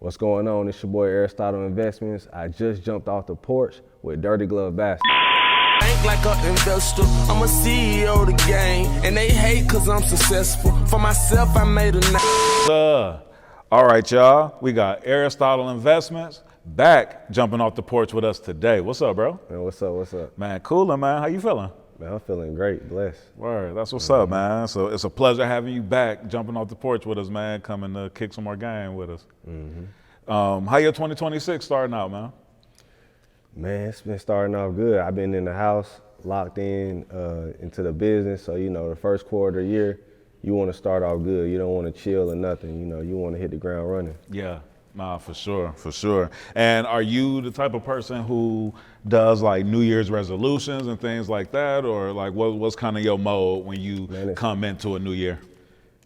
What's going on? It's your boy Aristotle Investments. I just jumped off the porch with Dirty Glove Bastard. Ain't like an investor, I'm a CEO of the game, and they hate cause I'm successful. For myself, I made a name. All right, y'all. We got Aristotle Investments back jumping off the porch with us today. What's up, bro? Man, what's up? Man, coolin', man. How you feeling? Man, I'm feeling great, blessed. Word, that's what's up, man. So it's a pleasure having you back, jumping off the porch with us, man, coming to kick some more game with us. How your 2026 starting out, man? Man, it's been starting off good. I've been in the house, locked in into the business. So, the first quarter of the year, you want to start off good. You don't want to chill or nothing. You want to hit the ground running. Yeah, nah, for sure. And are you the type of person who does like New Year's resolutions and things like that? Or like what's kind of your mode when you come into a new year?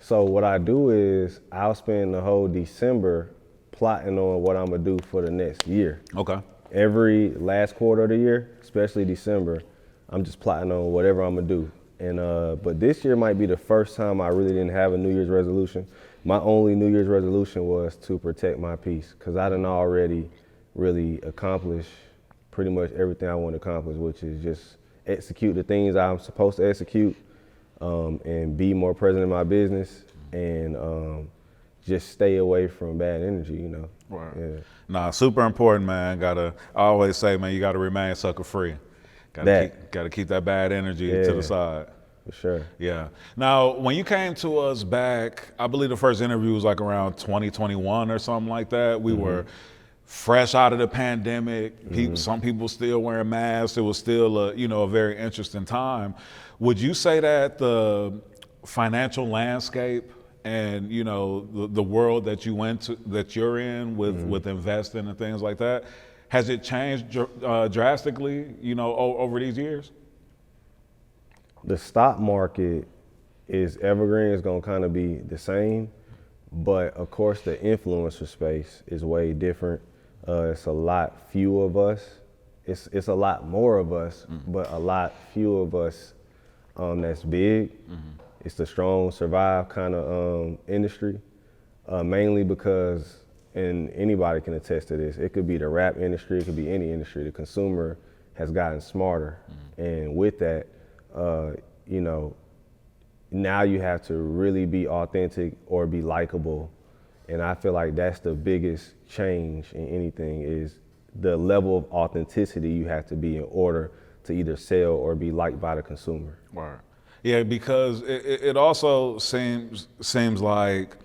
So what I do is I'll spend the whole December plotting on what I'm going to do for the next year. Okay. Every last quarter of the year, especially December, I'm just plotting on whatever I'm gonna do. And but this year might be the first time I really didn't have a New Year's resolution. My only New Year's resolution was to protect my peace, because I done already really accomplished pretty much everything I want to accomplish, which is just execute the things I'm supposed to execute, and be more present in my business, and just stay away from bad energy, Right. Yeah. Nah, super important, man. I always say, man, you gotta remain sucker free. Gotta keep that bad energy to the side. For sure. Yeah. Now, when you came to us back, I believe the first interview was like around 2021 or something like that. We were fresh out of the pandemic. Some people still wearing masks. It was still a very interesting time. Would you say that the financial landscape and the world that you're in with investing and things like that, has it changed drastically over these years? The stock market is evergreen. It's gonna kind of be the same, but of course the influencer space is way different. It's a lot few of us. It's a lot more of us, but a lot few of us that's big. It's the strong survive kind of industry, mainly because, and anybody can attest to this, it could be the rap industry, it could be any industry, the consumer has gotten smarter. And with that, now you have to really be authentic or be likable. And I feel like that's the biggest change in anything, is the level of authenticity you have to be in order to either sell or be liked by the consumer. Right. Yeah, because it also seems like,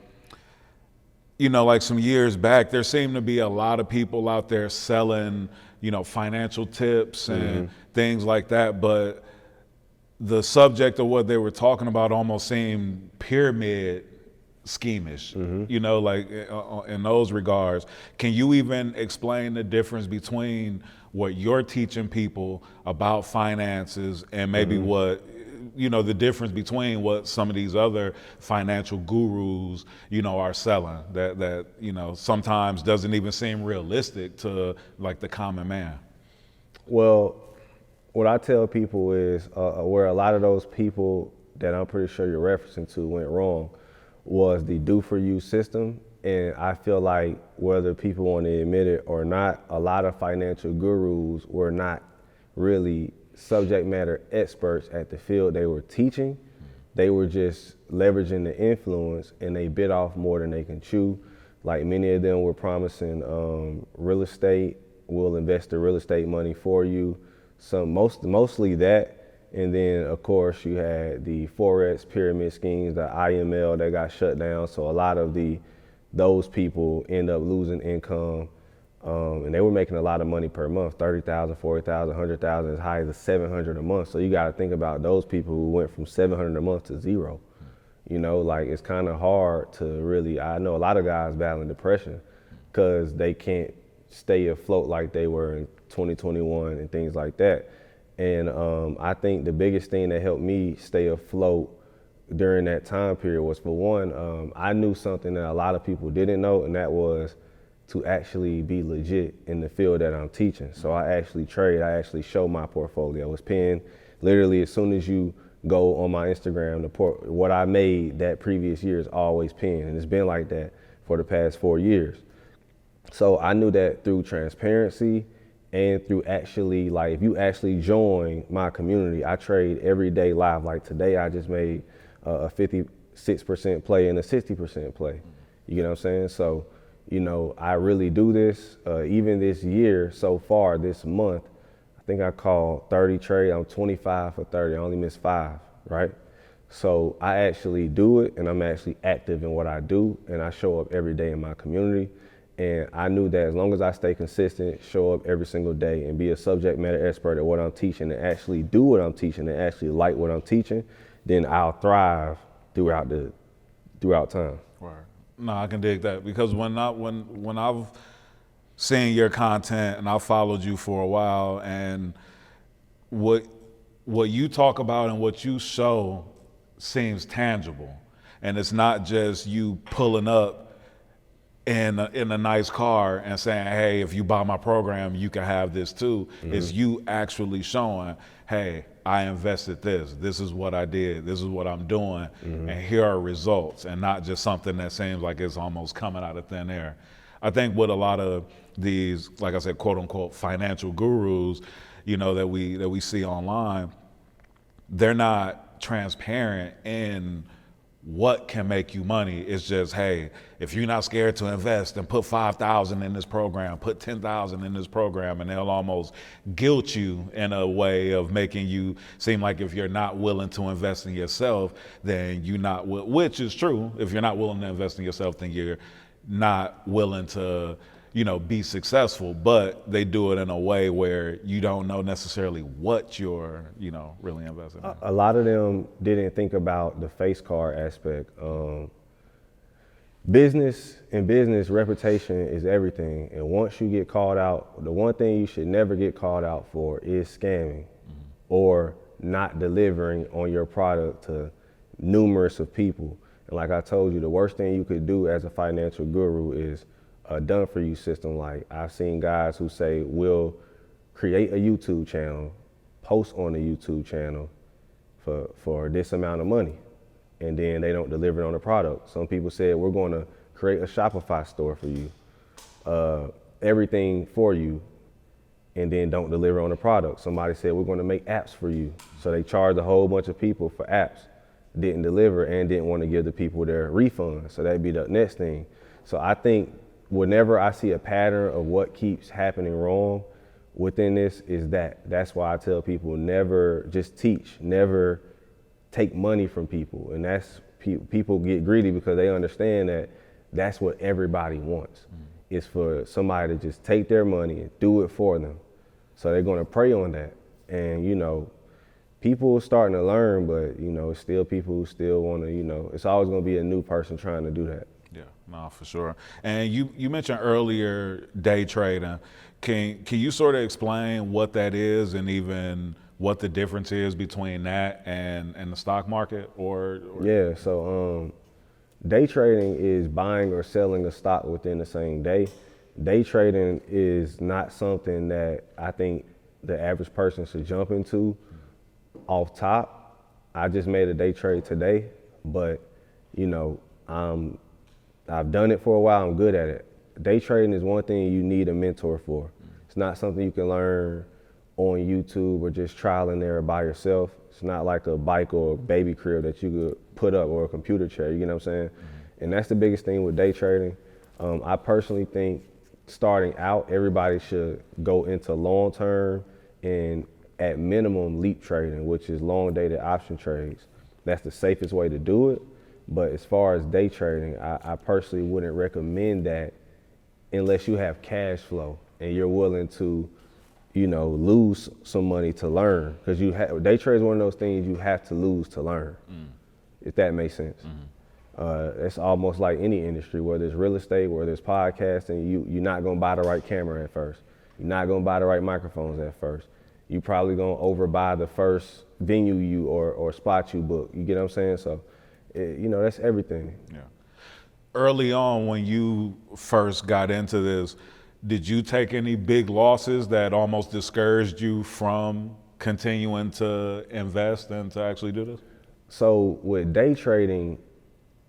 like some years back, there seemed to be a lot of people out there selling, financial tips and things like that. But the subject of what they were talking about almost seemed pyramid schemish, like in those regards. Can you even explain the difference between what you're teaching people about finances and maybe what, the difference between what some of these other financial gurus, are selling that sometimes doesn't even seem realistic to like the common man? Well, what I tell people is where a lot of those people that I'm pretty sure you're referencing to went wrong was the do-for-you system. And I feel like whether people want to admit it or not, a lot of financial gurus were not really subject matter experts at the field they were teaching. They were just leveraging the influence, and they bit off more than they can chew. Like many of them were promising real estate, we'll invest the real estate money for you. Mostly that. And then of course you had the Forex pyramid schemes, the IML that got shut down. So a lot of those people end up losing income. And they were making a lot of money per month, 30,000, 40,000, 100,000, as high as 700 a month. So you got to think about those people who went from 700 a month to zero. It's kind of hard to really, I know a lot of guys battling depression because they can't stay afloat like they were in 2021 and things like that. And I think the biggest thing that helped me stay afloat during that time period was, for one, I knew something that a lot of people didn't know, and that was to actually be legit in the field that I'm teaching. So I actually trade, I actually show my portfolio. It's pinned literally as soon as you go on my Instagram, what I made that previous year is always pinned, and it's been like that for the past 4 years. So I knew that through transparency and through actually, like, if you actually join my community, I trade every day live. Like today, I just made a 56% play and a 60% play. You get what I'm saying? So, you know, I really do this. Even this year so far, this month, I think I called 30 trades. I'm 25 for 30. I only missed 5, right? So I actually do it, and I'm actually active in what I do, and I show up every day in my community. And I knew that as long as I stay consistent, show up every single day, and be a subject matter expert at what I'm teaching, and actually do what I'm teaching, and actually like what I'm teaching, then I'll thrive throughout time. Right. No, I can dig that, because when I've seen your content and I've followed you for a while, and what you talk about and what you show seems tangible, and it's not just you pulling up in a nice car and saying, hey, if you buy my program, you can have this too. It's you actually showing, hey, I invested this. This is what I did. This is what I'm doing. And here are results, and not just something that seems like it's almost coming out of thin air. I think what a lot of these, like I said, quote unquote, financial gurus, you know, that we see online, they're not transparent in what can make you money. It's just, hey, if you're not scared to invest, then put 5,000 in this program, put 10,000 in this program, and they'll almost guilt you in a way of making you seem like if you're not willing to invest in yourself, then you're not, which is true. If you're not willing to invest in yourself, then you're not willing to, you know, be successful. But they do it in a way where you don't know necessarily what you're, you know, really investing in. A lot of them didn't think about the face card aspect. Business, reputation is everything. And once you get called out, the one thing you should never get called out for is scamming or not delivering on your product to numerous of people. And like I told you, the worst thing you could do as a financial guru is a done for you system. Like, I've seen guys who say, we'll create a YouTube channel, post on a YouTube channel for this amount of money, and then they don't deliver on the product. Some people said, we're going to create a Shopify store for you, everything for you, and then don't deliver on the product. Somebody said, we're going to make apps for you. So they charged a whole bunch of people for apps, didn't deliver, and didn't want to give the people their refund. So that'd be the next thing. So I think whenever I see a pattern of what keeps happening wrong within this, is that's why I tell people, never just teach, never take money from people. And that's, people get greedy because they understand that that's what everybody wants. Is for somebody to just take their money and do it for them. So they're going to prey on that. And, you know, people are starting to learn, but, you know, it's still people who still want to, you know, it's always going to be a new person trying to do that. Yeah, no, for sure. And you mentioned earlier day trading. Can you sort of explain what that is, and even what the difference is between that and the stock market? Or Yeah, so day trading is buying or selling a stock within the same day. Day trading is not something that I think the average person should jump into off top. I just made a day trade today, but, you know, I've done it for a while, I'm good at it. Day trading is one thing you need a mentor for. It's not something you can learn on YouTube or just trial and error by yourself. It's not like a bike or a baby crib that you could put up, or a computer chair, you know what I'm saying? And that's the biggest thing with day trading. I personally think starting out, everybody should go into long term and at minimum leap trading, which is long dated option trades. That's the safest way to do it. But as far as day trading, I personally wouldn't recommend that unless you have cash flow and you're willing to, you know, lose some money to learn. Because day trading is one of those things you have to lose to learn, if that makes sense. It's almost like any industry, whether it's real estate, whether it's podcasting, you're not gonna buy the right camera at first. You're not gonna buy the right microphones at first. You probably gonna overbuy the first venue or spot you book. You get what I'm saying? So, you know, that's everything. Yeah. Early on, when you first got into this, did you take any big losses that almost discouraged you from continuing to invest and to actually do this? So with day trading,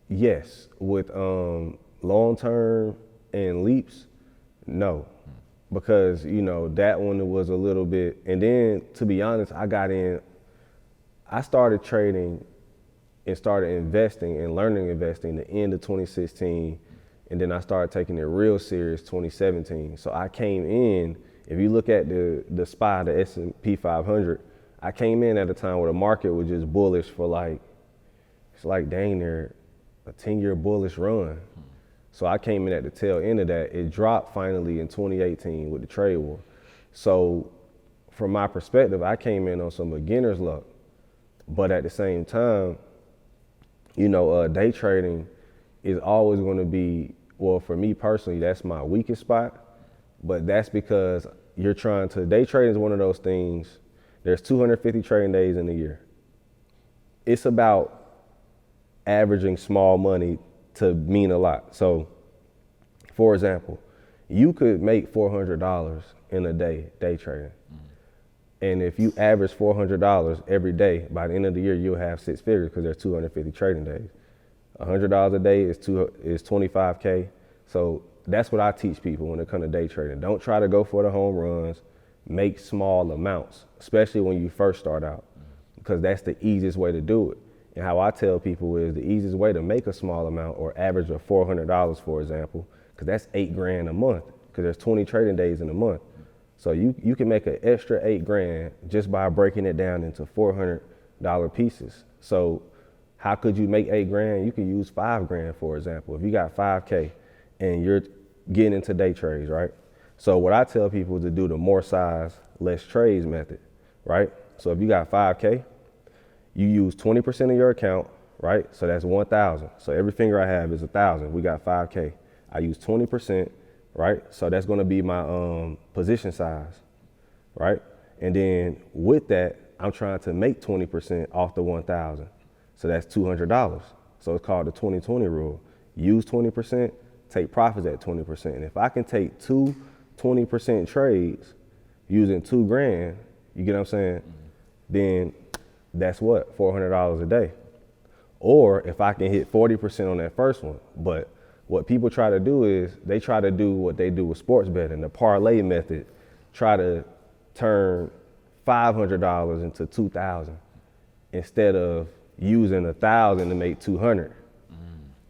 yes. With long term and leaps, No, because that one was a little bit, and then to be honest, I started trading and started investing and learning investing the end of 2016, and then I started taking it real serious 2017. So I came in, if you look at the SPY, the S&P 500, I came in at a time where the market was just bullish for it's like dang near a 10-year bullish run. So I came in at the tail end of that. It dropped finally in 2018 with the trade war. So from my perspective, I came in on some beginner's luck. But at the same time, day trading is always going to be, well, for me personally, that's my weakest spot. But that's because day trading is one of those things, there's 250 trading days in a year. It's about averaging small money to mean a lot. So, for example, you could make $400 in a day trading. And if you average $400 every day, by the end of the year, you'll have six figures because there's 250 trading days. $100 a day is 25K. So that's what I teach people when it comes to day trading. Don't try to go for the home runs. Make small amounts, especially when you first start out, because that's the easiest way to do it. And how I tell people is the easiest way to make a small amount, or average of $400, for example, because that's $8,000 a month, because there's 20 trading days in a month. So you can make an extra $8,000 just by breaking it down into $400 pieces. So how could you make $8,000? You could use $5,000, for example. If you got 5K and you're getting into day trades, right? So what I tell people is to do the more size, less trades method, right? So if you got 5K, you use 20% of your account, right? So that's 1,000. So every finger I have is 1,000. We got 5K. I use 20%, right? So that's going to be my position size, right? And then with that, I'm trying to make 20% off the 1,000. So that's $200. So it's called the 20-20 rule. Use 20%, take profits at 20%. And if I can take two 20% trades using $2,000, you get what I'm saying? Then that's what, $400 a day. Or if I can hit 40% on that first one. But what people try to do is they try to do what they do with sports betting, the parlay method, try to turn $500 into $2,000 instead of using 1,000 to make 200.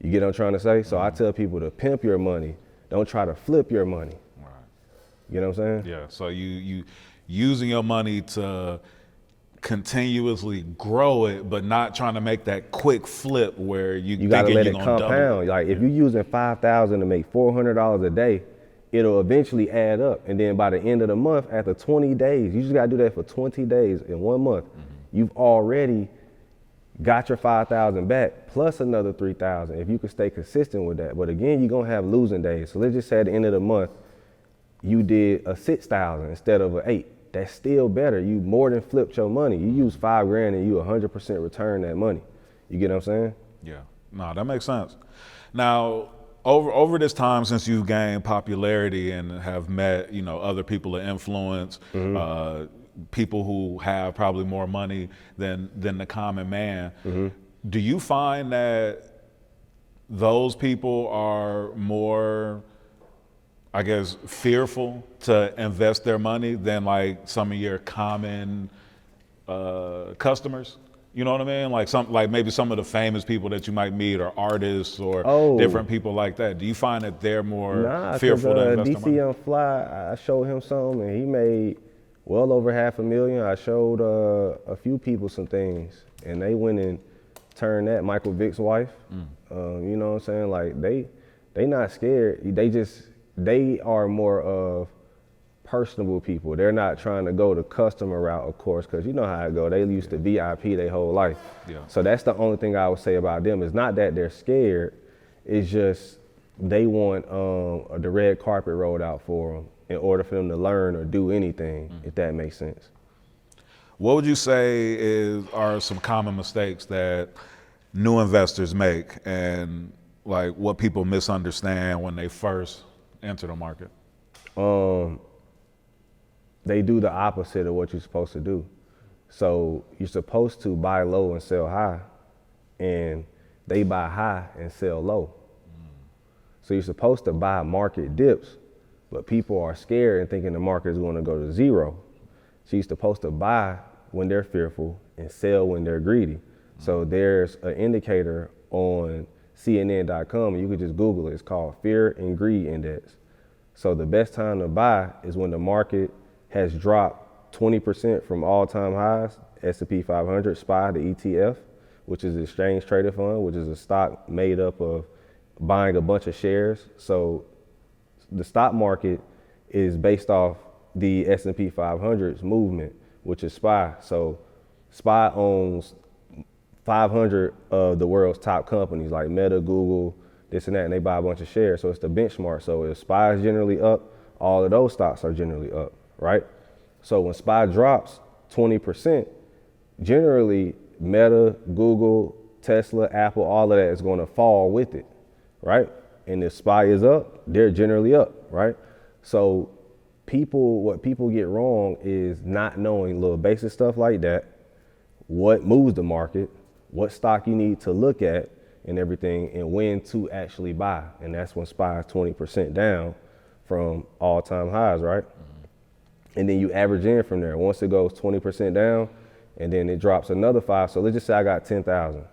You get what I'm trying to say? So I tell people to pimp your money. Don't try to flip your money. Right. You know what I'm saying? Yeah. So you using your money to continuously grow it, but not trying to make that quick flip where you gotta let it compound. compound. Like if you're using 5,000 to make $400 a day, it'll eventually add up. And then by the end of the month, after 20 days, you just gotta do that for 20 days in 1 month. You've already got your 5,000 back plus another 3,000 if you can stay consistent with that. But again, you're gonna have losing days. So let's just say at the end of the month, you did a 6,000 instead of an 8. That's still better. You more than flipped your money. You use $5,000 and you 100% return that money. You get what I'm saying? Yeah. No, that makes sense. Now, over this time since you've gained popularity and have met, other people of influence, people who have probably more money than the common man, do you find that those people are more, I guess, fearful to invest their money than like some of your common customers? You know what I mean? Like maybe some of the famous people that you might meet, or artists, or different people like that. Do you find that they're more fearful to invest their money? DC Young Fly, I showed him some and he made well over $500,000. I showed a few people some things and they went and turned that. Michael Vick's wife, you know what I'm saying? Like they not scared. They are more of personable people. They're not trying to go the customer route, of course, because you know how it go. They used to VIP their whole life. Yeah. So that's the only thing I would say about them. It's not that they're scared. It's just they want the red carpet rolled out for them in order for them to learn or do anything, if that makes sense. What would you say are some common mistakes that new investors make, and like what people misunderstand when they first enter the market? They do the opposite of what you're supposed to do. So you're supposed to buy low and sell high, and they buy high and sell low. So you're supposed to buy market dips, but people are scared and thinking the market is going to go to zero. So you're supposed to buy when they're fearful and sell when they're greedy. So there's an indicator on CNN.com, and you could just Google it. It's called Fear and Greed Index. So the best time to buy is when the market has dropped 20% from all-time highs. S&P 500, SPY, the ETF, which is an exchange traded fund, which is a stock made up of buying a bunch of shares. So the stock market is based off the S&P 500's movement, which is SPY. So SPY owns 500 of the world's top companies like Meta, Google, this and that, and they buy a bunch of shares. So it's the benchmark. So if SPY is generally up, all of those stocks are generally up, right? So when SPY drops 20%, generally Meta, Google, Tesla, Apple, all of that is going to fall with it, right? And if SPY is up, they're generally up, right? So what people get wrong is not knowing little basic stuff like that, what moves the market, what stock you need to look at and everything, and when to actually buy. And that's when SPY is 20% down from all-time highs, right? And then you average in from there. Once it goes 20% down, and then it drops another 5. So let's just say I got 10,000.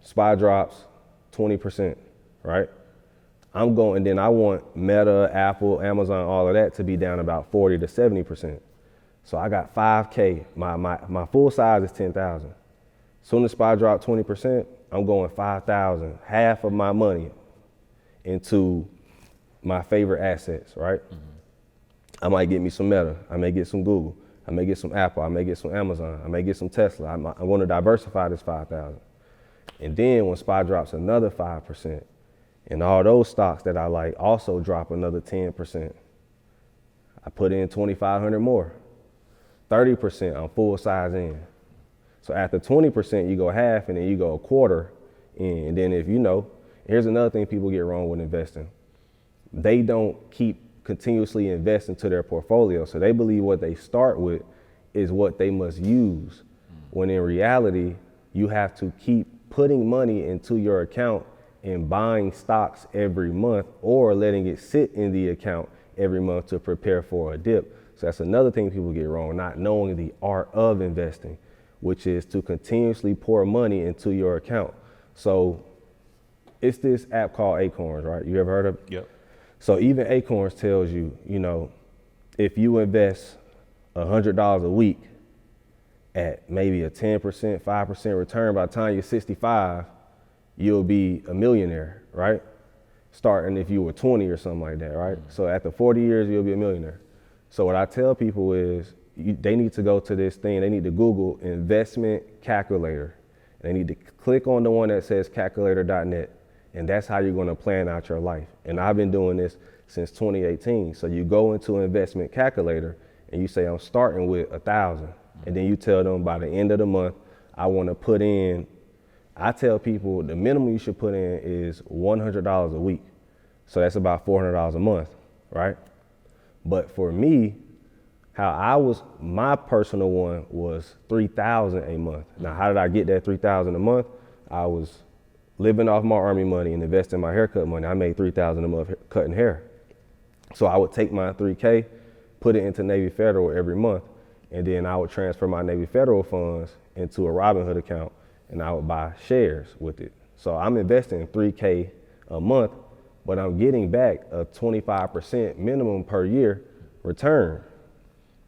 SPY drops 20%, right? I'm going, and then I want Meta, Apple, Amazon, all of that to be down about 40 to 70%. So I got 5K. My full size is 10,000. Soon as SPY drop 20%, I'm going 5,000, half of my money into my favorite assets, right? I might get me some Meta. I may get some Google. I may get some Apple. I may get some Amazon. I may get some Tesla. I want to diversify this 5,000. And then when SPY drops another 5%, and all those stocks that I like also drop another 10%, I put in 2,500 more. 30%, I'm full size in. So after 20%, you go half, and then you go a quarter in. And then if you know, here's another thing people get wrong with investing. They don't keep continuously invest into their portfolio. So they believe what they start with is what they must use. When in reality, you have to keep putting money into your account and buying stocks every month, or letting it sit in the account every month to prepare for a dip. So that's another thing people get wrong, not knowing the art of investing, which is to continuously pour money into your account. So it's this app called Acorns, right? You ever heard of it? Yep. So even Acorns tells you, if you invest $100 a week at maybe a 10%, 5% return, by the time you're 65, you'll be a millionaire, right? Starting if you were 20 or something like that, right? So after 40 years, you'll be a millionaire. So what I tell people is they need to go to this thing. They need to Google investment calculator. They need to click on the one that says calculator.net. And that's how you're going to plan out your life. And I've been doing this since 2018. So you go into an investment calculator and you say, I'm starting with 1,000. And then you tell them by the end of the month, I want to put in, I tell people the minimum you should put in is $100 a week. So that's about $400 a month, right? But for me, my personal one was $3,000 a month. Now, how did I get that $3,000 a month? I was living off my Army money and investing my haircut money. I made $3,000 a month cutting hair. So I would take my $3K, put it into Navy Federal every month, and then I would transfer my Navy Federal funds into a Robinhood account, and I would buy shares with it. So I'm investing $3K a month, but I'm getting back a 25% minimum per year return.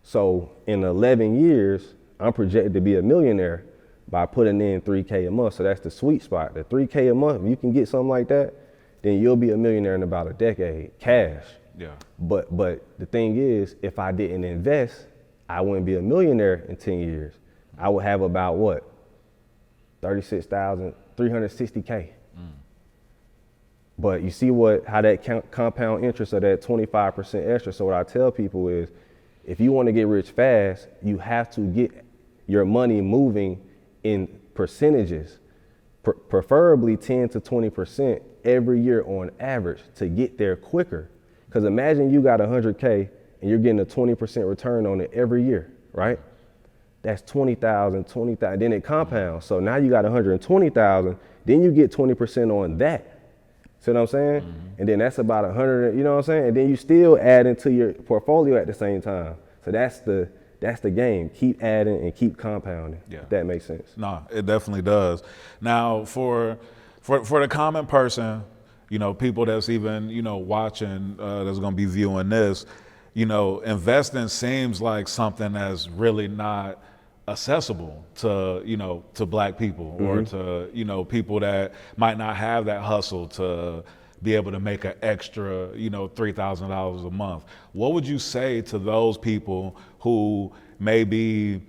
So in 11 years, I'm projected to be a millionaire by putting in $3K a month. So that's the sweet spot. The $3K a month, if you can get something like that, then you'll be a millionaire in about a decade, cash. Yeah. But the thing is, if I didn't invest, I wouldn't be a millionaire in 10 years. I would have about what? 36,360K. But you see how that compound interest of that 25% extra. So what I tell people is, if you want to get rich fast, you have to get your money moving in percentages, preferably 10 to 20% every year on average to get there quicker. Because imagine you got 100K and you're getting a 20% return on it every year, right? That's 20,000, then it compounds. So now you got 120,000, then you get 20% on that. See what I'm saying? And then that's about 100, you know what I'm saying? And then you still add into your portfolio at the same time. So that's the game. Keep adding and keep compounding. Yeah. If that makes sense. No, it definitely does. Now, for the common person, you know, people that's even, you know, watching, that's going to be viewing this, you know, investing seems like something that's really not accessible to, you know, to black people or to, you know, people that might not have that hustle to be able to make an extra, you know, $3,000 a month. What would you say to those people who may be,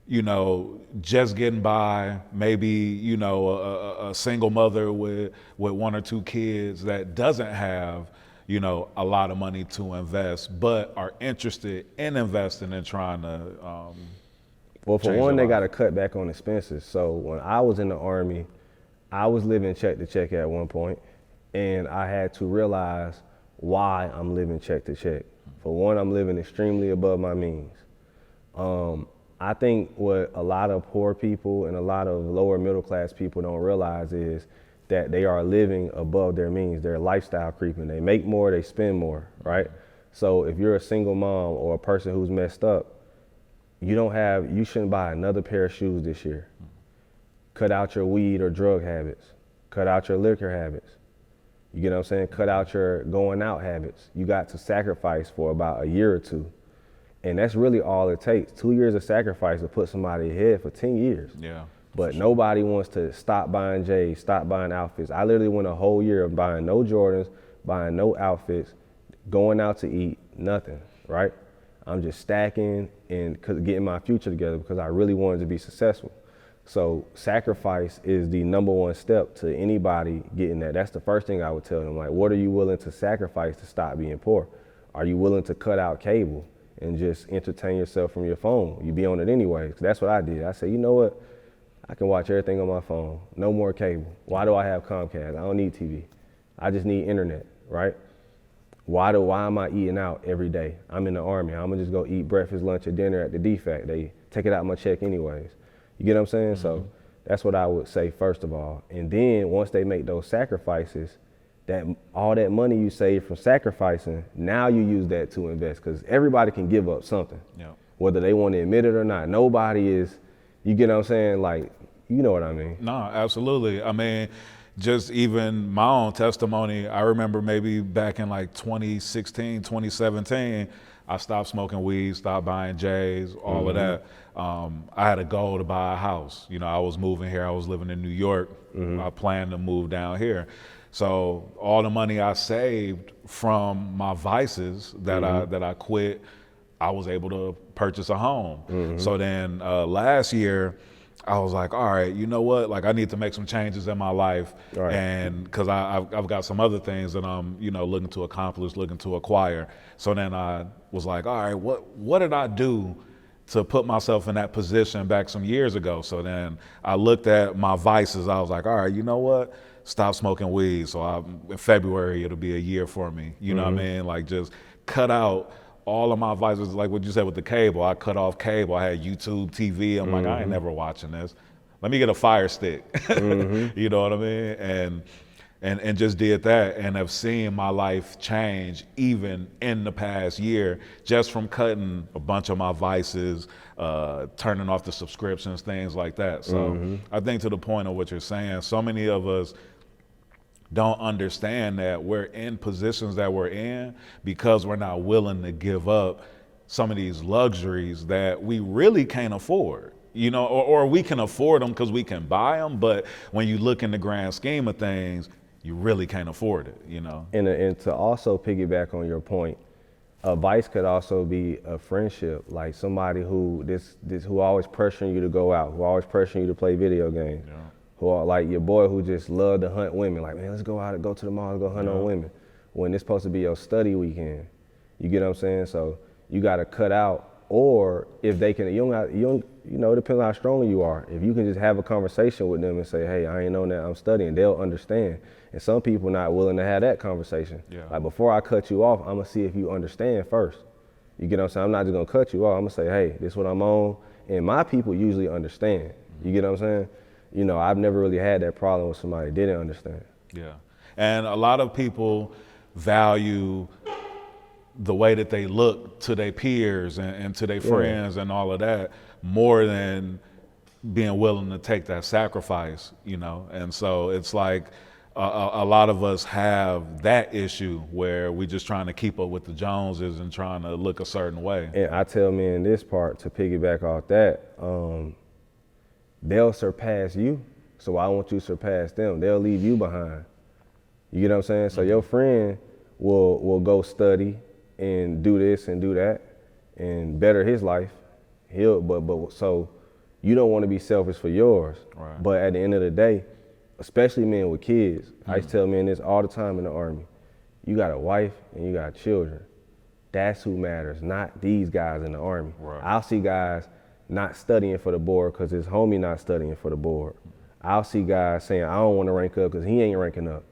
you know, just getting by, maybe, you know, a single mother with 1 or 2 kids that doesn't have, you know, a lot of money to invest, but are interested in investing and trying to Well, for change one, their they got life? to cut back on expenses. So when I was in the Army, I was living check to check at one point, and I had to realize why I'm living check to check. For one, I'm living extremely above my means. I think what a lot of poor people and a lot of lower middle class people don't realize is that they are living above their means. Their lifestyle creeping. They make more, they spend more, right? So if you're a single mom or a person who's messed up, you shouldn't buy another pair of shoes this year. Cut out your weed or drug habits. Cut out your liquor habits. You get what I'm saying? Cut out your going out habits. You got to sacrifice for about a year or 2. And that's really all it takes. 2 years of sacrifice to put somebody ahead for 10 years. Yeah. But nobody wants to stop buying J's, stop buying outfits. I literally went a whole year of buying no Jordans, buying no outfits, going out to eat, nothing, right? I'm just stacking and getting my future together because I really wanted to be successful. So sacrifice is the number one step to anybody getting that. That's the first thing I would tell them. Like, what are you willing to sacrifice to stop being poor? Are you willing to cut out cable and just entertain yourself from your phone? You be on it anyways. 'Cause that's what I did. I said, you know what? I can watch everything on my phone. No more cable. Why do I have Comcast? I don't need TV. I just need internet, right? Why am I eating out every day? I'm in the Army. I'm gonna just go eat breakfast, lunch, or dinner at the DFAC. They take it out of my check anyways. You get what I'm saying? So that's what I would say first of all. And then once they make those sacrifices, that all that money you save from sacrificing, now you use that to invest because everybody can give up something, whether they want to admit it or not. Nobody is, you get what I'm saying? Like, you know what I mean? No, absolutely. I mean, just even my own testimony, I remember maybe back in like 2016, 2017, I stopped smoking weed, stopped buying J's, all of that. I had a goal to buy a house. You know, I was moving here, I was living in New York. I planned to move down here. So all the money I saved from my vices that I quit, I was able to purchase a home. So then last year, I was like, all right, you know what? Like, I need to make some changes in my life, and because I've got some other things that I'm, you know, looking to accomplish, looking to acquire. So then I was like, all right, what did I do to put myself in that position back some years ago? So then I looked at my vices. I was like, all right, you know what? Stop smoking weed. So in February, it'll be a year for me. You know what I mean? Like, just cut out all of my vices, like what you said with the cable. I cut off cable. I had YouTube TV. I'm like, I ain't never watching this. Let me get a Fire Stick. You know what I mean? And just did that, and have seen my life change even in the past year, just from cutting a bunch of my vices, turning off the subscriptions, things like that. So I think to the point of what you're saying, so many of us don't understand that we're in positions that we're in because we're not willing to give up some of these luxuries that we really can't afford, you know, or we can afford them because we can buy them. But when you look in the grand scheme of things, you really can't afford it, you know. And to also piggyback on your point, a vice could also be a friendship, like somebody who who always pressuring you to go out, who always pressuring you to play video games. Who are like your boy who just love to hunt women. Like, man, let's go out and go to the mall and go hunt on women. When it's supposed to be your study weekend. You get what I'm saying? So you got to cut out. Or if they can, you know, it depends on how strong you are. If you can just have a conversation with them and say, hey, I ain't know that, I'm studying, they'll understand. And some people not willing to have that conversation. Like, before I cut you off, I'm gonna see if you understand first. You get what I'm saying? I'm not just gonna cut you off. I'm gonna say, hey, this is what I'm on. And my people usually understand. You get what I'm saying? You know, I've never really had that problem with somebody that didn't understand. Yeah. And a lot of people value the way that they look to their peers and to their friends and all of that more than being willing to take that sacrifice, you know? And so it's like a lot of us have that issue where we just trying to keep up with the Joneses and trying to look a certain way. And I tell men this part to piggyback off that, they'll surpass you, so why won't you surpass them? They'll leave you behind. You get what I'm saying? So your friend will go study and do this and do that and better his life. But so you don't want to be selfish for yours. Right. But at the end of the day, especially men with kids, I used to tell men this all the time in the Army. You got a wife and you got children. That's who matters, not these guys in the Army. Right. I'll see guys not studying for the board because his homie not studying for the board. I'll see guys saying, I don't want to rank up because he ain't ranking up.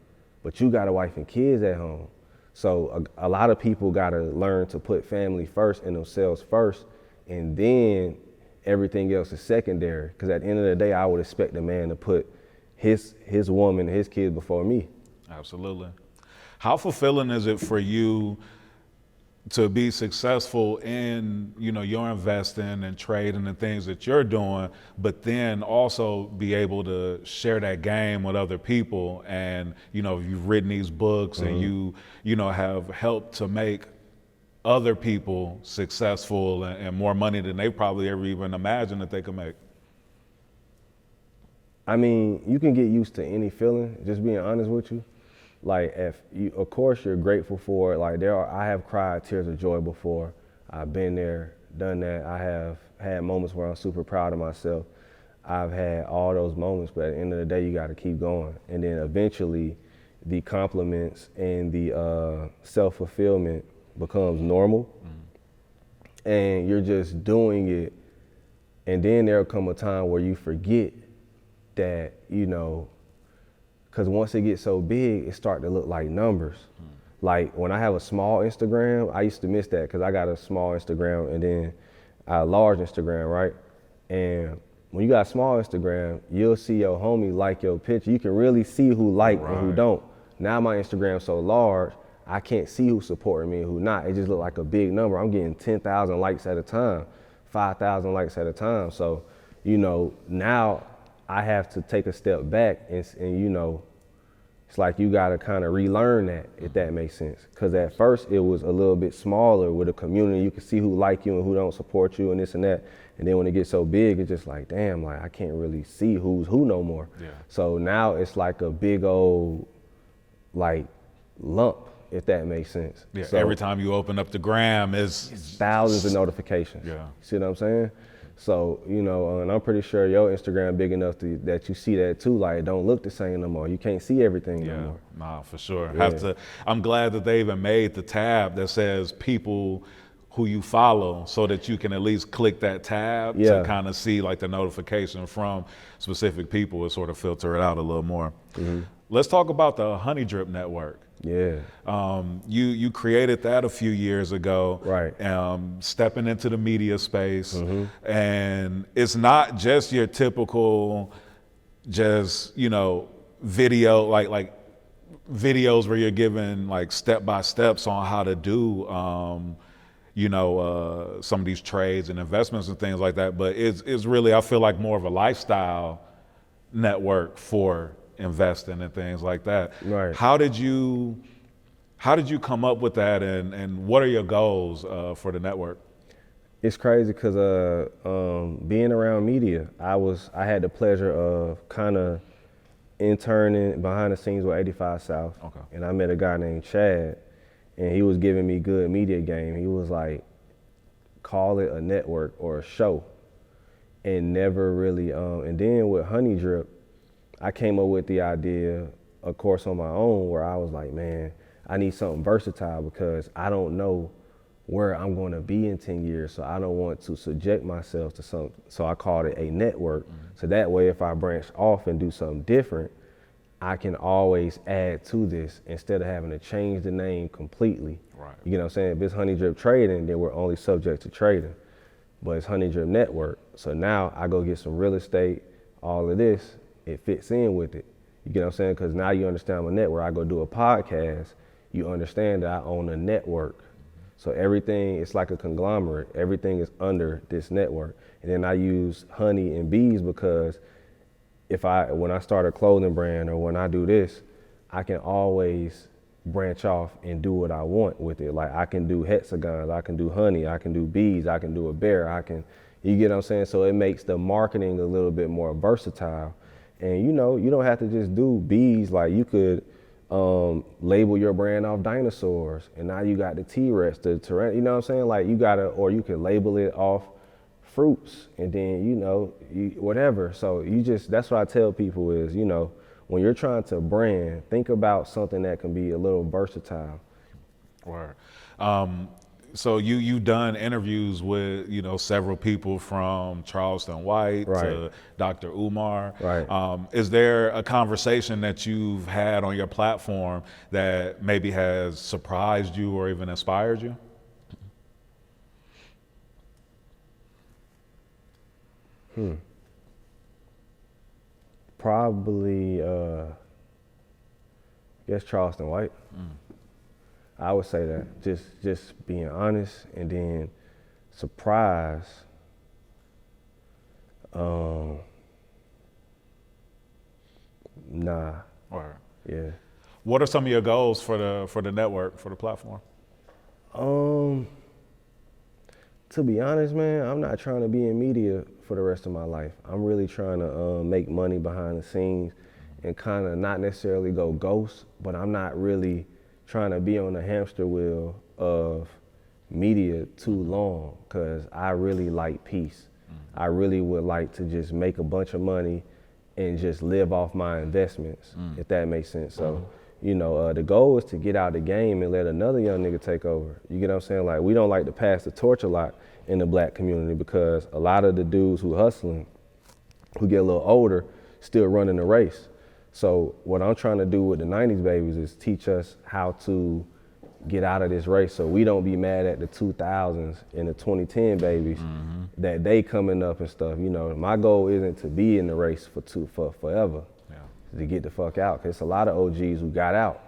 But you got a wife and kids at home. So a lot of people got to learn to put family first and themselves first, and then everything else is secondary. Because at the end of the day, I would expect a man to put his woman and his kids before me. Absolutely. How fulfilling is it for you to be successful in, you know, your investing and trading and things that you're doing, but then also be able to share that game with other people? And, you know, you've written these books and you know, have helped to make other people successful and more money than they probably ever even imagined that they could make. I mean, you can get used to any feeling, just being honest with you. Like, if you, of course you're grateful for it. Like I have cried tears of joy before. I've been there, done that. I have had moments where I'm super proud of myself. I've had all those moments, but at the end of the day, you got to keep going. And then eventually the compliments and the self-fulfillment becomes normal. And you're just doing it. And then there'll come a time where you forget that, you know, because once it gets so big, it starts to look like numbers. Like when I have a small Instagram, I used to miss that because I got a small Instagram and then a large Instagram, right? And when you got a small Instagram, you'll see your homie like your picture. You can really see who like and who don't. Now my Instagram's so large, I can't see who's supporting me and who not. It just look like a big number. I'm getting 10,000 likes at a time, 5,000 likes at a time. So, you know, now I have to take a step back and you know, it's like you gotta kind of relearn that, if that makes sense. Because at first it was a little bit smaller with a community. You can see who like you and who don't support you and this and that. And then when it gets so big, it's just like, damn, like I can't really see who's who no more. Yeah. So now it's like a big old like lump, if that makes sense. Yeah, so every time you open up the gram is thousands of notifications. Yeah. See what I'm saying? So, you know, and I'm pretty sure your Instagram big enough that you see that too. Like, it don't look the same no more. You can't see everything no more. Nah, for sure. Yeah. I'm glad that they even made the tab that says people who you follow, so that you can at least click that tab to kind of see like the notification from specific people and sort of filter it out a little more. Let's talk about the Honeydrop Network. Yeah. You created that a few years ago. Right. Stepping into the media space. And it's not just your typical, just, you know, video, like videos where you're given like step-by-steps on how to do, you know, some of these trades and investments and things like that. But it's really, I feel like, more of a lifestyle network for investing and things like that. Right. How did you come up with that, and what are your goals for the network? It's crazy because being around media, I had the pleasure of kind of interning behind the scenes with 85 South. Okay. And I met a guy named Chad, and he was giving me good media game. He was like, call it a network or a show, and never really. And then with Honeydrip, I came up with the idea, of course, on my own, where I was like, man, I need something versatile because I don't know where I'm going to be in 10 years, so I don't want to subject myself to something. So I called it a network. So that way, if I branch off and do something different, I can always add to this instead of having to change the name completely. Right. You know what I'm saying? If it's Honeydrip Trading, then we're only subject to trading. But it's Honeydrip Network. So now I go get some real estate, all of this, it fits in with it. You get what I'm saying? Because now you understand my network. I go do a podcast, you understand that I own a network. So everything, it's like a conglomerate. Everything is under this network. And then I use honey and bees because when I start a clothing brand or when I do this, I can always branch off and do what I want with it. Like I can do hexagons, I can do honey, I can do bees, I can do a bear, you get what I'm saying? So it makes the marketing a little bit more versatile. And you don't have to just do bees. Like you could label your brand off dinosaurs, and now you got the T-Rex, the Tyrann, you know what I'm saying? Like or you could label it off fruits, and then whatever. So that's what I tell people is, when you're trying to brand, think about something that can be a little versatile. Word. So you've done interviews with several people from Charleston White to Dr. Umar. Right. Is there a conversation that you've had on your platform that maybe has surprised you or even inspired you? Probably, I guess Charleston White. I would say that, just being honest, and then surprise. Nah. Or Yeah. what are some of your goals for the network, for the platform? To be honest, man, I'm not trying to be in media for the rest of my life. I'm really trying to make money behind the scenes and kind of not necessarily go ghost, but I'm not really trying to be on the hamster wheel of media too long, because I really like peace. I really would like to just make a bunch of money and just live off my investments, if that makes sense. So, the goal is to get out of the game and let another young nigga take over. You get what I'm saying? Like, we don't like to pass the torch a lot in the black community, because a lot of the dudes who hustling, who get a little older, still running the race. So what I'm trying to do with the 90s babies is teach us how to get out of this race, so we don't be mad at the 2000s and the 2010 babies that they coming up and stuff. My goal isn't to be in the race for forever, to get the fuck out. Cause it's a lot of OGs who got out,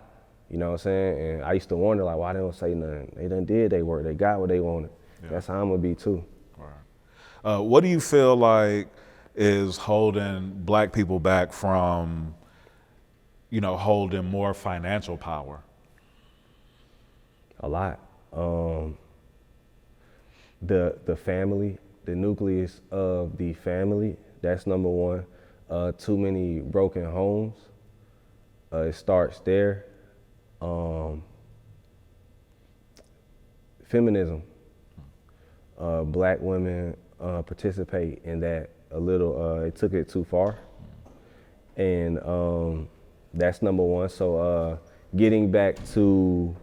you know what I'm saying? And I used to wonder, like, why they don't say nothing? They done did their work, they got what they wanted. That's how I'm gonna be too. Right. What do you feel like is holding black people back from, holding more financial power? A lot. The family, the nucleus of the family, that's number one. Too many broken homes. It starts there. Feminism. Black women participate in that a little. It took it too far. And that's number one. So getting back to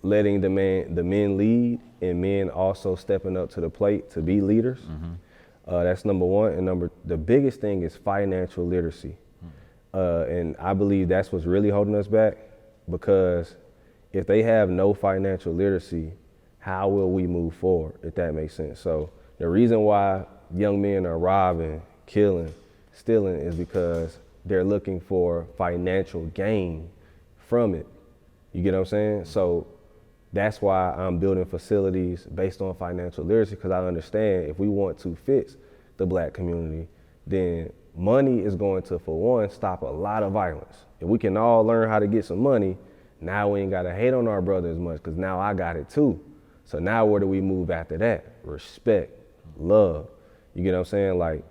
letting the men lead, and men also stepping up to the plate to be leaders. That's number one. And the biggest thing is financial literacy. And I believe that's what's really holding us back, because if they have no financial literacy, how will we move forward, if that makes sense? So the reason why young men are robbing, killing, stealing is because they're looking for financial gain from it. You get what I'm saying? So that's why I'm building facilities based on financial literacy, because I understand if we want to fix the black community, then money is going to, for one, stop a lot of violence. If we can all learn how to get some money, now we ain't got to hate on our brother as much, because now I got it too. So now where do we move after that? Respect, love. You get what I'm saying? Like,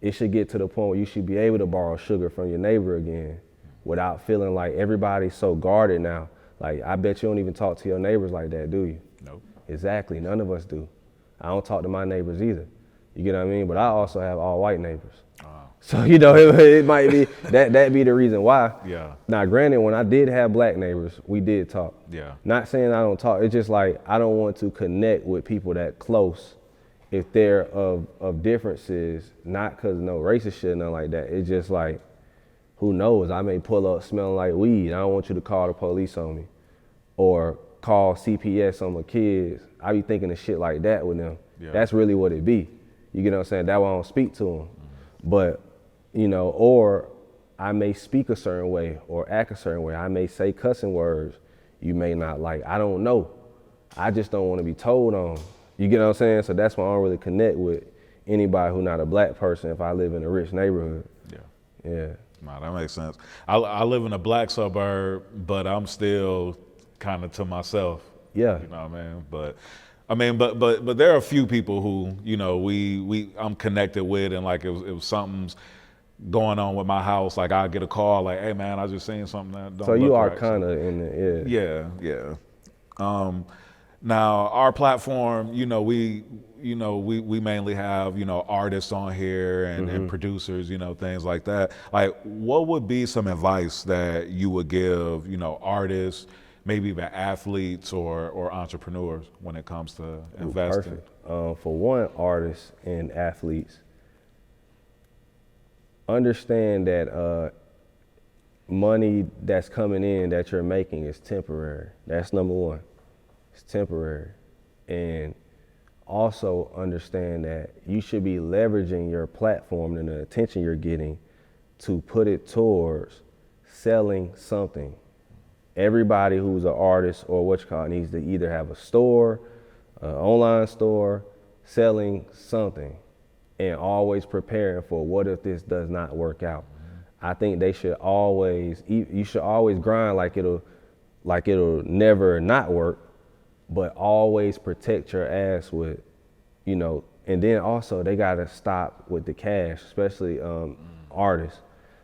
it should get to the point where you should be able to borrow sugar from your neighbor again without feeling like everybody's so guarded now. Like, I bet you don't even talk to your neighbors like that, do you? Nope. Exactly. None of us do. I don't talk to my neighbors either. You get what I mean? But I also have all white neighbors. So, it might be, that be the reason why. Yeah. Now, granted, when I did have black neighbors, we did talk. Yeah. Not saying I don't talk. It's just like, I don't want to connect with people that close if they're of differences, not because no racist shit, nothing like that. It's just like, who knows? I may pull up smelling like weed. I don't want you to call the police on me or call CPS on my kids. I be thinking of shit like that with them. Yeah. That's really what it be. You get what I'm saying? That's why I don't speak to them. But, or I may speak a certain way or act a certain way. I may say cussing words you may not like. I don't know. I just don't want to be told on. You get what I'm saying? So that's why I don't really connect with anybody who's not a black person if I live in a rich neighborhood. Yeah. Yeah. No, that makes sense. I live in a black suburb, but I'm still kind of to myself. Yeah. You know what I mean? But there are a few people who, you know, I'm connected with, and like if something's going on with my house, like I get a call like, hey man, I just seen something that don't So you look are right. kind of in the, yeah. Yeah. Now our platform, you know, we mainly have, you know, artists on here and producers, you know, things like that. Like, what would be some advice that you would give, you know, artists, maybe even athletes or entrepreneurs when it comes to investing? Perfect. For one, artists and athletes, understand that money that's coming in that you're making is temporary. That's number one. It's temporary. And also understand that you should be leveraging your platform and the attention you're getting to put it towards selling something. Everybody who's an artist or what you call it needs to either have a store, an online store, selling something, and always preparing for what if this does not work out. I think they should always, you should always grind like it'll never not work, but always protect your ass with, you know, and then also they gotta stop with the cash, especially artists,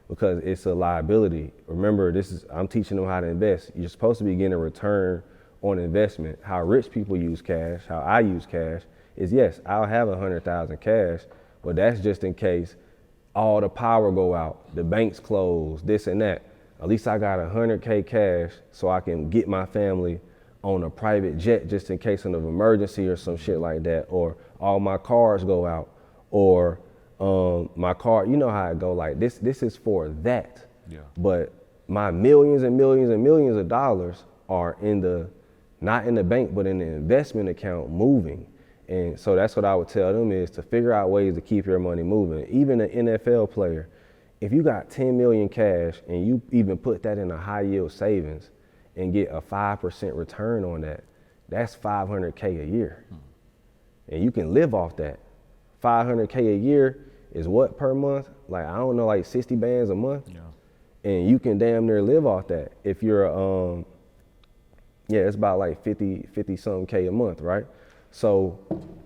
because it's a liability. Remember, I'm teaching them how to invest. You're supposed to be getting a return on investment. How rich people use cash, how I use cash, is yes, I'll have 100,000 cash, but that's just in case all the power go out, the banks close, this and that. At least I got 100K cash so I can get my family on a private jet just in case of an emergency or some shit like that, or all my cars go out, or my car, you know how it go, like this is for that. Yeah. But my millions and millions and millions of dollars are not in the bank, but in the investment account moving. And so that's what I would tell them, is to figure out ways to keep your money moving. Even an NFL player, if you got 10 million cash and you even put that in a high yield savings and get a 5% return on that, that's 500K a year. And you can live off that. 500K a year is what per month? Like, I don't know, like 60 bands a month? Yeah. And you can damn near live off that. If you're, it's about like 50 something K a month, right? So,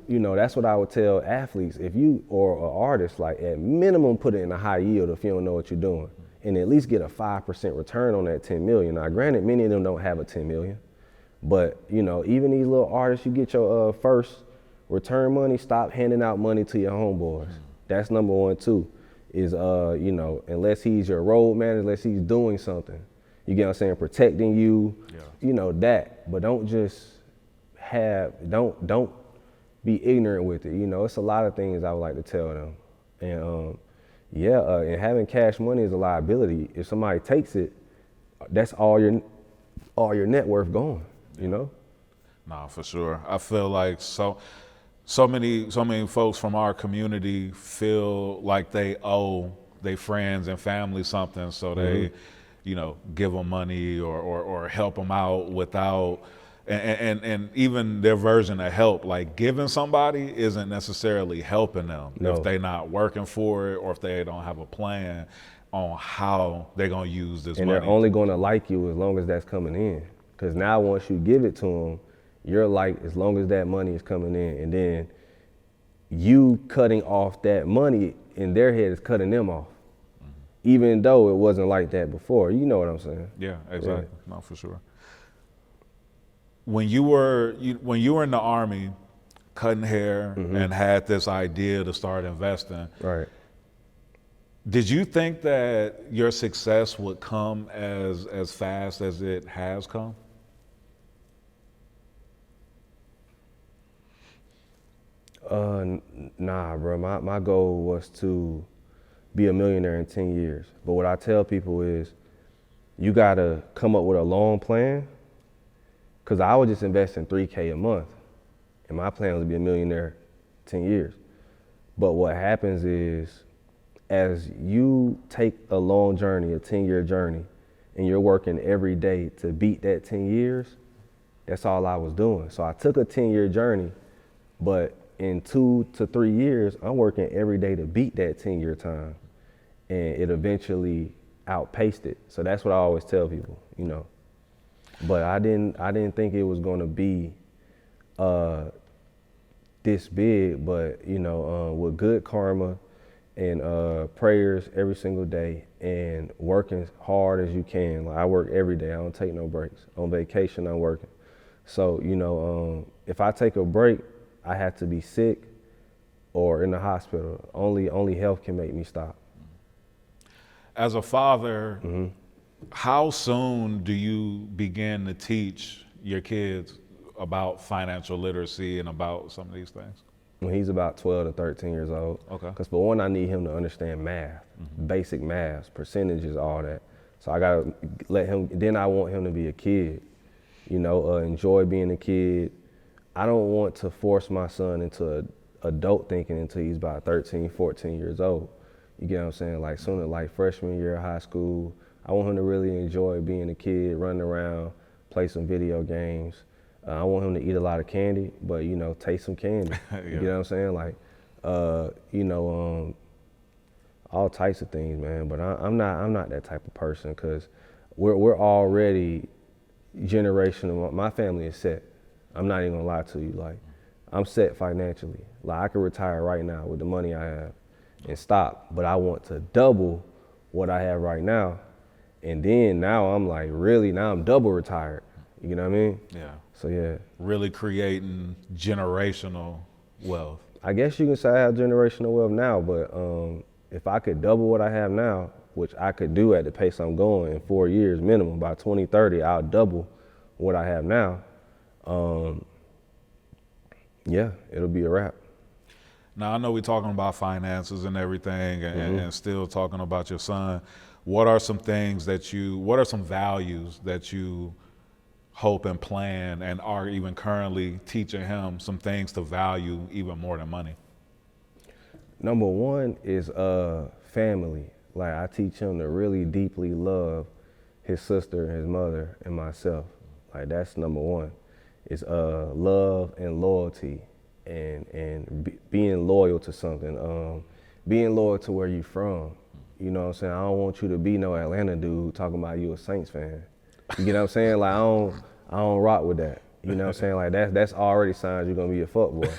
you know, that's what I would tell athletes. If you, or an artist, like at minimum put it in a high yield if you don't know what you're doing, and at least get a 5% return on that 10 million. Now, granted, many of them don't have a 10 million, but you know, even these little artists, you get your first return money, stop handing out money to your homeboys. That's number one too, is, you know, unless he's your road manager, unless he's doing something, you get what I'm saying, protecting you, you know, that, but don't just don't be ignorant with it. You know, it's a lot of things I would like to tell them. And and having cash money is a liability. If somebody takes it, that's all your net worth gone, you know? Nah, for sure. I feel like so many folks from our community feel like they owe their friends and family something, so they, you know, give them money or help them out without, and even their version of help, like giving somebody isn't necessarily helping them if they're not working for it, or if they don't have a plan on how they're gonna use this money. And they're only gonna like you as long as that's coming in. Because now once you give it to them, you're like, as long as that money is coming in, and then you cutting off that money in their head is cutting them off. Even though it wasn't like that before. You know what I'm saying? Yeah, exactly. Yeah. No, for sure. When you were in the Army, cutting hair and had this idea to start investing, right? Did you think that your success would come as fast as it has come? Nah, bro. My goal was to be a millionaire in 10 years. But what I tell people is, you gotta come up with a long plan. Cause I was just investing $3K a month, and my plan was to be a millionaire 10 years. But what happens is, as you take a long journey, a 10-year journey, and you're working every day to beat that 10 years, that's all I was doing. So I took a 10-year journey, but in 2 to 3 years, I'm working every day to beat that 10-year time. And it eventually outpaced it. So that's what I always tell people, you know. But I didn't think it was gonna be this big, but you know, with good karma and prayers every single day and working hard as you can. Like I work every day, I don't take no breaks. On vacation, I'm working. So, you know, if I take a break, I have to be sick or in the hospital. Only health can make me stop. As a father, how soon do you begin to teach your kids about financial literacy and about some of these things? When he's about 12 to 13 years old. Okay. Because for one, I need him to understand math, basic math, percentages, all that. So I gotta let him, then I want him to be a kid, you know, enjoy being a kid. I don't want to force my son into adult thinking until he's about 13, 14 years old. You get what I'm saying? Like sooner, like freshman year of high school, I want him to really enjoy being a kid, running around, play some video games. I want him to eat a lot of candy, but you know, taste some candy. You know what I'm saying? Like, you know, all types of things, man. But I'm not that type of person because we're already generational. My family is set. I'm not even gonna lie to you. Like, I'm set financially. Like, I could retire right now with the money I have and stop. But I want to double what I have right now, and then now I'm like now I'm double retired. You know what I mean? Yeah. So yeah. Really creating generational wealth. I guess you can say I have generational wealth now, but if I could double what I have now, which I could do at the pace I'm going in 4 years minimum, by 2030, I'll double what I have now. Yeah, it'll be a wrap. Now, I know we're talking about finances and everything and still talking about your son. What are some things what are some values that you hope and plan and are even currently teaching him some things to value even more than money? Number one is family. Like I teach him to really deeply love his sister, his mother, and myself. Like that's number one. It's love and loyalty and being loyal to something. Being loyal to where you from. You know what I'm saying? I don't want you to be no Atlanta dude talking about you a Saints fan. You get what I'm saying? Like I don't rock with that. You know what I'm saying? Like that's already signs you're gonna be a fuckboy.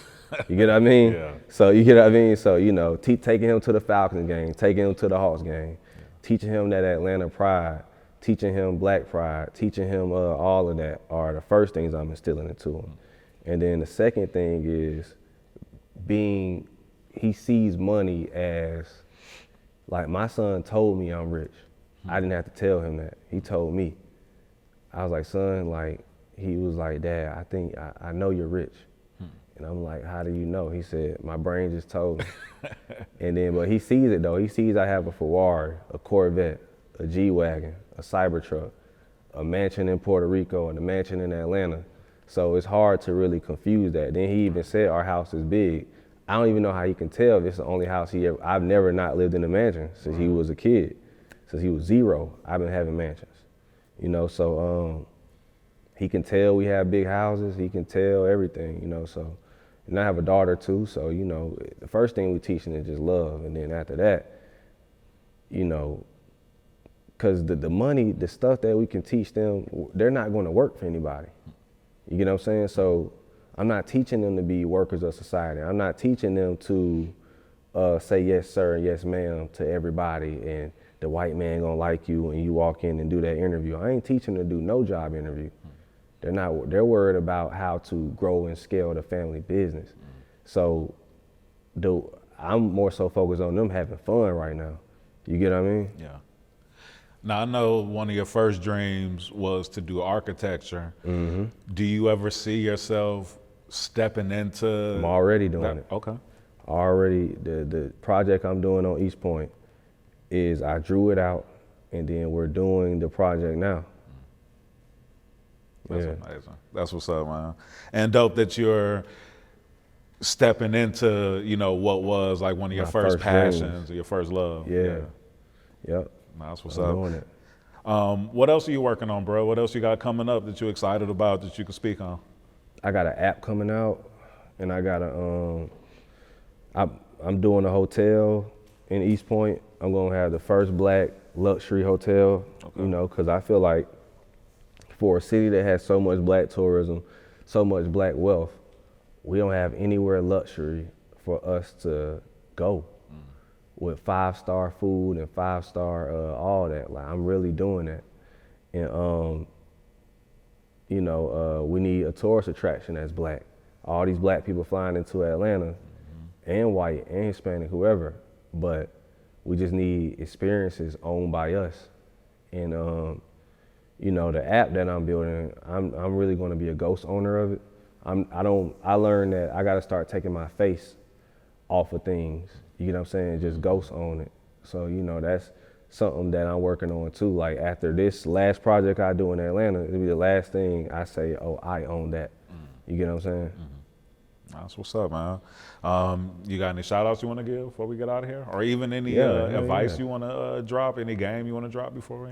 You get what I mean? Yeah. So you get what I mean? So, you know, taking him to the Falcons game, taking him to the Hawks game, teaching him that Atlanta pride, teaching him black pride, teaching him all of that are the first things I'm instilling into him. And then the second thing is he sees money as, like my son told me I'm rich. I didn't have to tell him that. He told me. I was like, son, like, he was like, Dad, I think I know you're rich. And I'm like, how do you know? He said, my brain just told me. And then, but he sees it though. He sees I have a Ferrari, a Corvette, a G-Wagon, a Cybertruck, a mansion in Puerto Rico, and a mansion in Atlanta. So it's hard to really confuse that. Then he even said our house is big. I don't even know how he can tell if it's the only house I've never not lived in a mansion since he was a kid. Since he was 0, I've been having mansions. You know, so he can tell we have big houses. He can tell everything, you know, so. And I have a daughter too, so, you know, the first thing we're teaching is just love. And then after that, you know, because the money, the stuff that we can teach them, they're not going to work for anybody. You get what I'm saying? So I'm not teaching them to be workers of society. I'm not teaching them to say yes, sir, and yes, ma'am to everybody. And the white man going to like you when you walk in and do that interview. I ain't teaching them to do no job interview. They're worried about how to grow and scale the family business. So I'm more so focused on them having fun right now. You get what I mean? Yeah. Now, I know one of your first dreams was to do architecture. Do you ever see yourself stepping into? I'm already doing it. Okay. Already, the project I'm doing on East Point is I drew it out and then we're doing the project now. That's amazing. That's what's up, man. And dope that you're stepping into, you know, what was like one of your My first first passions or your first love. Yeah. Yep. That's what's I'm up. doing it. What else are you working on, bro? What else you got coming up that you're excited about that you can speak on? I got an app coming out, and I got a I'm doing a hotel in East Point. I'm gonna have the first black luxury hotel, you know, because I feel like for a city that has so much black tourism, so much black wealth, we don't have anywhere luxury for us to go with 5-star food and 5-star all that. Like, I'm really doing that. And you know, we need a tourist attraction that's black. All these black people flying into Atlanta, and white and Hispanic, whoever, but we just need experiences owned by us. And you know, the app that I'm building, I'm really going to be a ghost owner of it. I learned that I got to start taking my face off of things. You know what I'm saying? Just ghost own it. So, you know, that's something that I'm working on too. Like, after this last project I do in Atlanta, it'll be the last thing I say, oh, I own that. You get what I'm saying? That's what's up, man. You got any shout outs you want to give before we get out of here? Or even any Yeah, advice yeah. you want to drop? Any game you want to drop before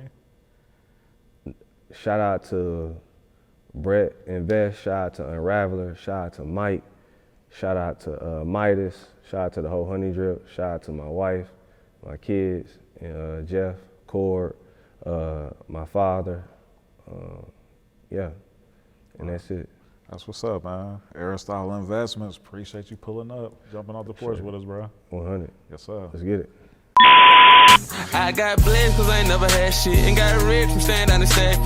we? Shout out to Brett Invest, shout out to Unraveler, shout out to Mike, shout out to Midas, shout out to the whole Honeydrip, shout out to my wife, my kids, and Jeff, Cord, my father. Yeah, and that's it. That's what's up, man. Aristotle Investments, appreciate you pulling up, jumping off the porch with us, bro. 100. Yes, sir. Let's get it. I got blessed cause I ain't never had shit. And got rich from staying down and stacking.